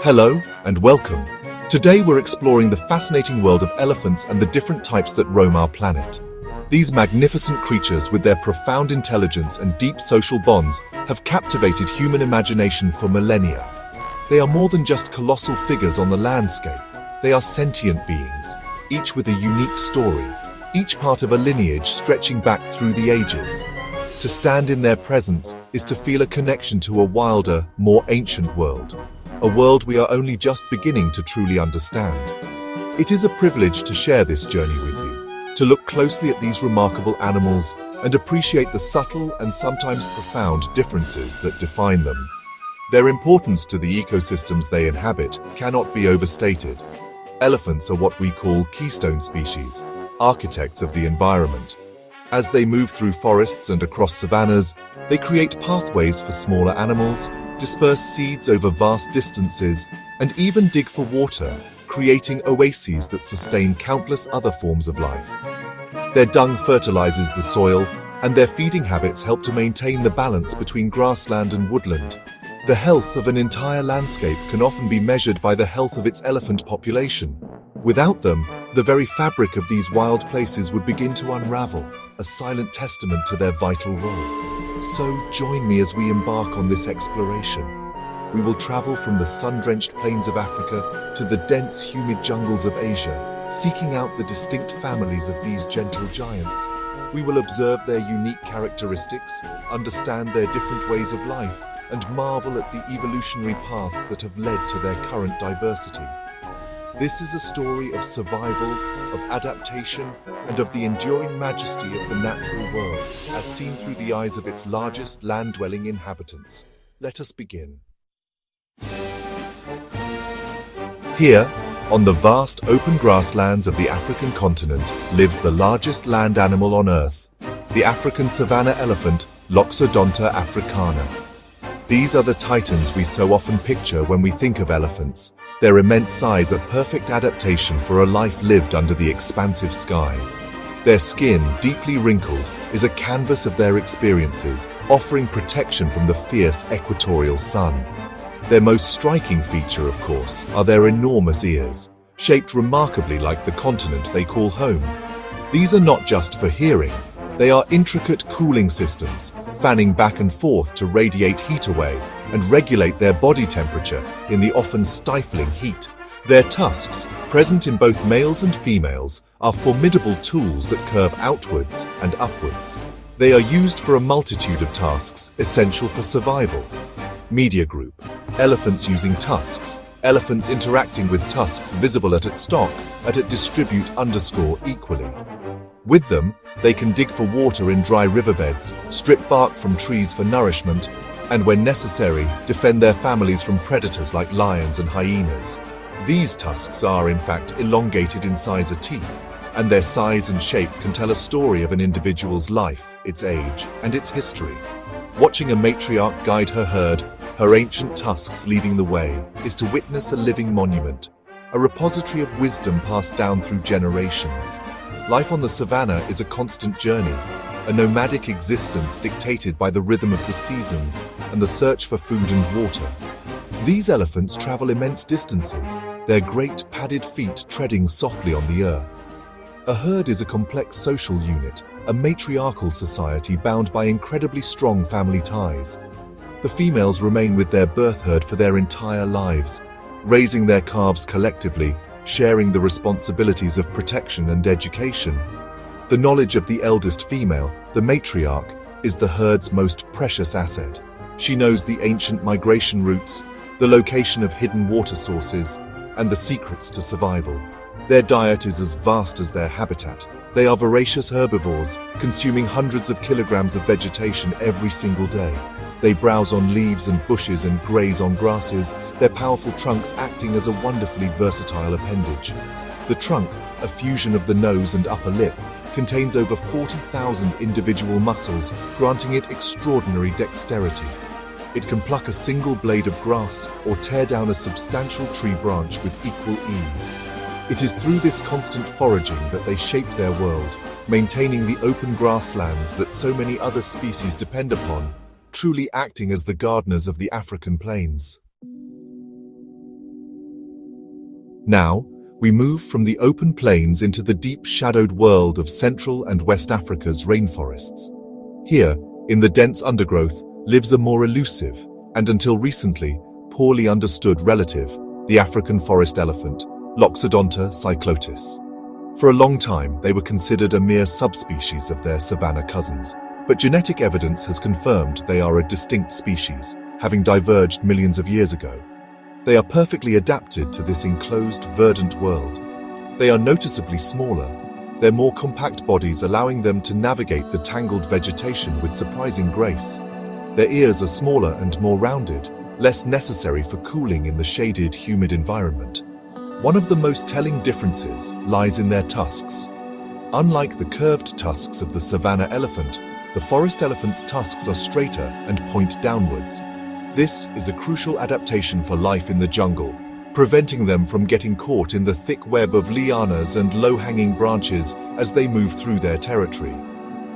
Hello and welcome. Today we're exploring the fascinating world of elephants and the different types that roam our planet. These magnificent creatures, with their profound intelligence and deep social bonds, have captivated human imagination for millennia. They are more than just colossal figures on the landscape. They are sentient beings, each with a unique story, each part of a lineage stretching back through the ages. To stand in their presence is to feel a connection to a wilder, more ancient world. A world we are only just beginning to truly understand. It is a privilege to share this journey with you, to look closely at these remarkable animals and appreciate the subtle and sometimes profound differences that define them. Their importance to the ecosystems they inhabit cannot be overstated. Elephants are what we call keystone species, architects of the environment. As they move through forests and across savannas, they create pathways for smaller animals, disperse seeds over vast distances, and even dig for water, creating oases that sustain countless other forms of life. Their dung fertilizes the soil, and their feeding habits help to maintain the balance between grassland and woodland. The health of an entire landscape can often be measured by the health of its elephant population. Without them, the very fabric of these wild places would begin to unravel, a silent testament to their vital role. So join me as we embark on this exploration. We will travel from the sun-drenched plains of Africa to the dense, humid jungles of Asia, seeking out the distinct families of these gentle giants. We will observe their unique characteristics, understand their different ways of life, and marvel at the evolutionary paths that have led to their current diversity. This is a story of survival, of adaptation, and of the enduring majesty of the natural world, as seen through the eyes of its largest land-dwelling inhabitants. Let us begin. Here, on the vast open grasslands of the African continent, lives the largest land animal on Earth, the African savanna elephant, Loxodonta africana. These are the titans we so often picture when we think of elephants, their immense size a perfect adaptation for a life lived under the expansive sky. Their skin, deeply wrinkled, is a canvas of their experiences, offering protection from the fierce equatorial sun. Their most striking feature, of course, are their enormous ears, shaped remarkably like the continent they call home. These are not just for hearing. They are intricate cooling systems, fanning back and forth to radiate heat away and regulate their body temperature in the often stifling heat. Their tusks, present in both males and females, are formidable tools that curve outwards and upwards. They are used for a multitude of tasks essential for survival. Media group: elephants using tusks. Elephants interacting with tusks visible at stock, distribute equally. With them, they can dig for water in dry riverbeds, strip bark from trees for nourishment, and when necessary, defend their families from predators like lions and hyenas. These tusks are, in fact, elongated incisor teeth, and their size and shape can tell a story of an individual's life, its age, and its history. Watching a matriarch guide her herd, her ancient tusks leading the way, is to witness a living monument, a repository of wisdom passed down through generations. Life on the savannah is a constant journey, a nomadic existence dictated by the rhythm of the seasons and the search for food and water. These elephants travel immense distances, their great padded feet treading softly on the earth. A herd is a complex social unit, a matriarchal society bound by incredibly strong family ties. The females remain with their birth herd for their entire lives, raising their calves collectively, sharing the responsibilities of protection and education. The knowledge of the eldest female, the matriarch, is the herd's most precious asset. She knows the ancient migration routes, the location of hidden water sources, and the secrets to survival. Their diet is as vast as their habitat. They are voracious herbivores, consuming hundreds of kilograms of vegetation every single day. They browse on leaves and bushes and graze on grasses, their powerful trunks acting as a wonderfully versatile appendage. The trunk, a fusion of the nose and upper lip, contains over 40,000 individual muscles, granting it extraordinary dexterity. It can pluck a single blade of grass or tear down a substantial tree branch with equal ease. It is through this constant foraging that they shape their world, maintaining the open grasslands that so many other species depend upon, truly acting as the gardeners of the African plains. Now, we move from the open plains into the deep shadowed world of Central and West Africa's rainforests. Here, in the dense undergrowth, lives a more elusive, and until recently, poorly understood relative, the African forest elephant, Loxodonta cyclotis. For a long time, they were considered a mere subspecies of their savanna cousins, but genetic evidence has confirmed they are a distinct species, having diverged millions of years ago. They are perfectly adapted to this enclosed, verdant world. They are noticeably smaller, their more compact bodies allowing them to navigate the tangled vegetation with surprising grace. Their ears are smaller and more rounded, less necessary for cooling in the shaded, humid environment. One of the most telling differences lies in their tusks. Unlike the curved tusks of the savanna elephant, the forest elephant's tusks are straighter and point downwards. This is a crucial adaptation for life in the jungle, preventing them from getting caught in the thick web of lianas and low-hanging branches as they move through their territory.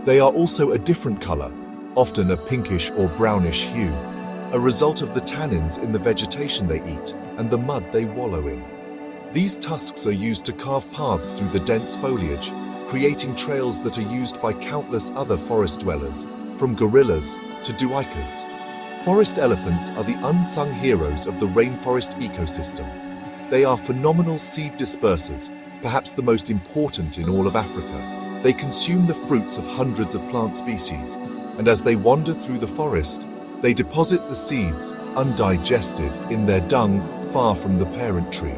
They are also a different color, often a pinkish or brownish hue, a result of the tannins in the vegetation they eat and the mud they wallow in. These tusks are used to carve paths through the dense foliage, creating trails that are used by countless other forest dwellers, from gorillas to duicas. Forest elephants are the unsung heroes of the rainforest ecosystem. They are phenomenal seed dispersers, perhaps the most important in all of Africa. They consume the fruits of hundreds of plant species, and as they wander through the forest, they deposit the seeds, undigested, in their dung far from the parent tree.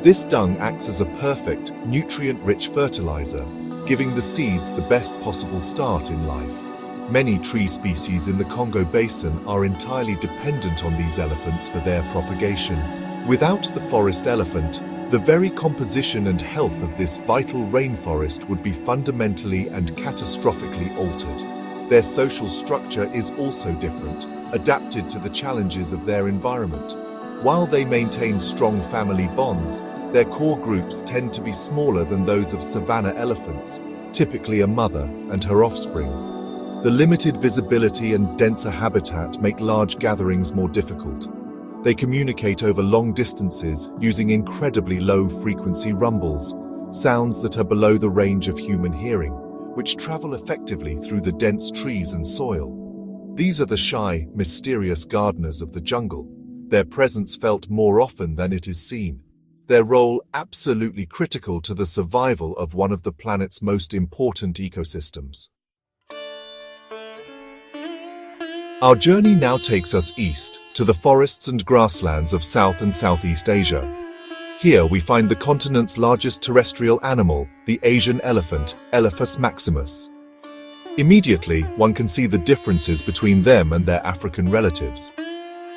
This dung acts as a perfect, nutrient-rich fertilizer, giving the seeds the best possible start in life. Many tree species in the Congo Basin are entirely dependent on these elephants for their propagation. Without the forest elephant, the very composition and health of this vital rainforest would be fundamentally and catastrophically altered. Their social structure is also different, adapted to the challenges of their environment. While they maintain strong family bonds, their core groups tend to be smaller than those of savanna elephants, typically a mother and her offspring. The limited visibility and denser habitat make large gatherings more difficult. They communicate over long distances using incredibly low-frequency rumbles, sounds that are below the range of human hearing, which travel effectively through the dense trees and soil. These are the shy, mysterious gardeners of the jungle, their presence felt more often than it is seen. Their role absolutely critical to the survival of one of the planet's most important ecosystems. Our journey now takes us east, to the forests and grasslands of South and Southeast Asia. Here we find the continent's largest terrestrial animal, the Asian elephant, Elephas maximus. Immediately, one can see the differences between them and their African relatives.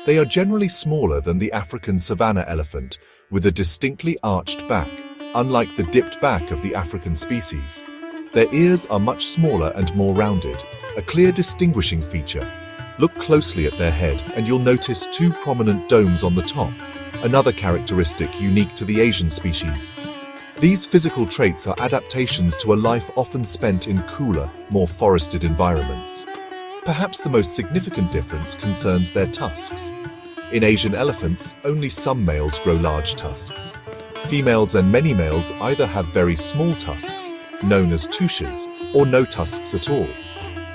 They are generally smaller than the African savanna elephant, with a distinctly arched back, unlike the dipped back of the African species. Their ears are much smaller and more rounded, a clear distinguishing feature. Look closely at their head and you'll notice two prominent domes on the top, another characteristic unique to the Asian species. These physical traits are adaptations to a life often spent in cooler, more forested environments. Perhaps the most significant difference concerns their tusks. In Asian elephants, only some males grow large tusks. Females and many males either have very small tusks, known as tushes, or no tusks at all.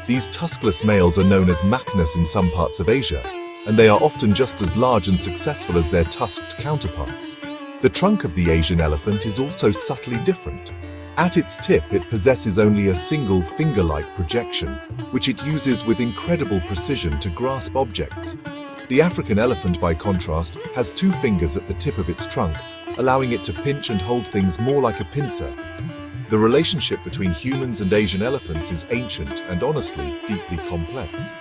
These tuskless males are known as machnus in some parts of Asia, and they are often just as large and successful as their tusked counterparts. The trunk of the Asian elephant is also subtly different. At its tip, it possesses only a single finger-like projection, which it uses with incredible precision to grasp objects. The African elephant, by contrast, has two fingers at the tip of its trunk, allowing it to pinch and hold things more like a pincer. The relationship between humans and Asian elephants is ancient and honestly deeply complex.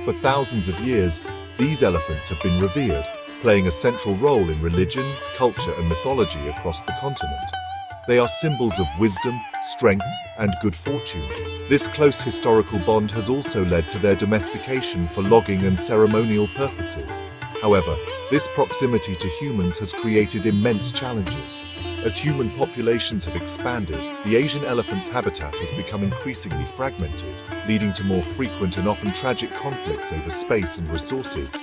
For thousands of years, these elephants have been revered, playing a central role in religion, culture, and mythology across the continent. They are symbols of wisdom, strength, and good fortune. This close historical bond has also led to their domestication for logging and ceremonial purposes. However, this proximity to humans has created immense challenges. As human populations have expanded, the Asian elephant's habitat has become increasingly fragmented, leading to more frequent and often tragic conflicts over space and resources.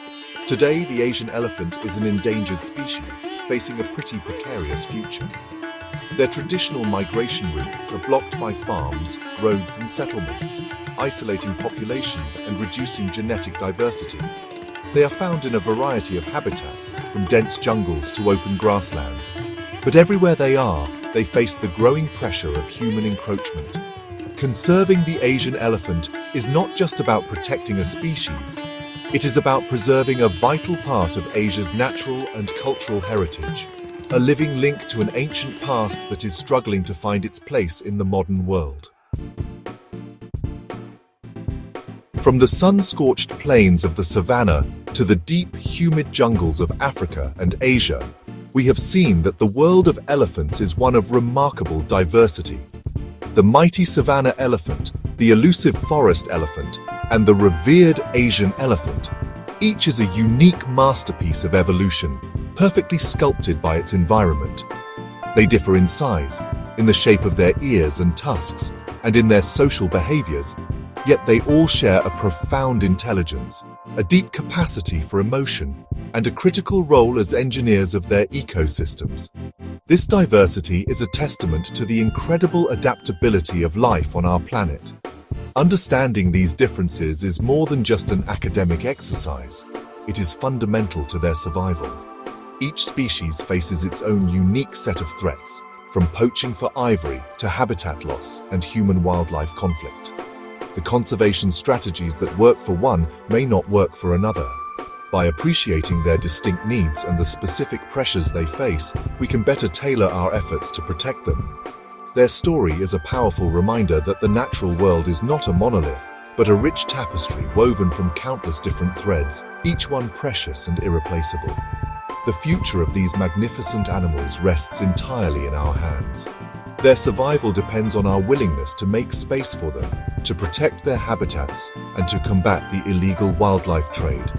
Today, the Asian elephant is an endangered species, facing a pretty precarious future. Their traditional migration routes are blocked by farms, roads and settlements, isolating populations and reducing genetic diversity. They are found in a variety of habitats, from dense jungles to open grasslands. But everywhere they are, they face the growing pressure of human encroachment. Conserving the Asian elephant is not just about protecting a species, it is about preserving a vital part of Asia's natural and cultural heritage, a living link to an ancient past that is struggling to find its place in the modern world. From the sun-scorched plains of the savannah to the deep, humid jungles of Africa and Asia, we have seen that the world of elephants is one of remarkable diversity. The mighty savanna elephant, the elusive forest elephant, and the revered Asian elephant, each is a unique masterpiece of evolution, perfectly sculpted by its environment. They differ in size, in the shape of their ears and tusks, and in their social behaviors, yet they all share a profound intelligence, a deep capacity for emotion, and a critical role as engineers of their ecosystems. This diversity is a testament to the incredible adaptability of life on our planet. Understanding these differences is more than just an academic exercise. It is fundamental to their survival. Each species faces its own unique set of threats, from poaching for ivory to habitat loss and human-wildlife conflict. The conservation strategies that work for one may not work for another. By appreciating their distinct needs and the specific pressures they face, we can better tailor our efforts to protect them. Their story is a powerful reminder that the natural world is not a monolith, but a rich tapestry woven from countless different threads, each one precious and irreplaceable. The future of these magnificent animals rests entirely in our hands. Their survival depends on our willingness to make space for them, to protect their habitats, and to combat the illegal wildlife trade.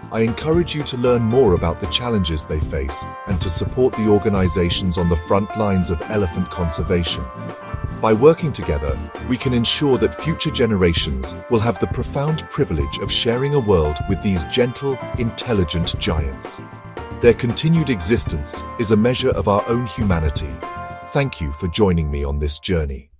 I encourage you to learn more about the challenges they face and to support the organizations on the front lines of elephant conservation. By working together, we can ensure that future generations will have the profound privilege of sharing a world with these gentle, intelligent giants. Their continued existence is a measure of our own humanity. Thank you for joining me on this journey.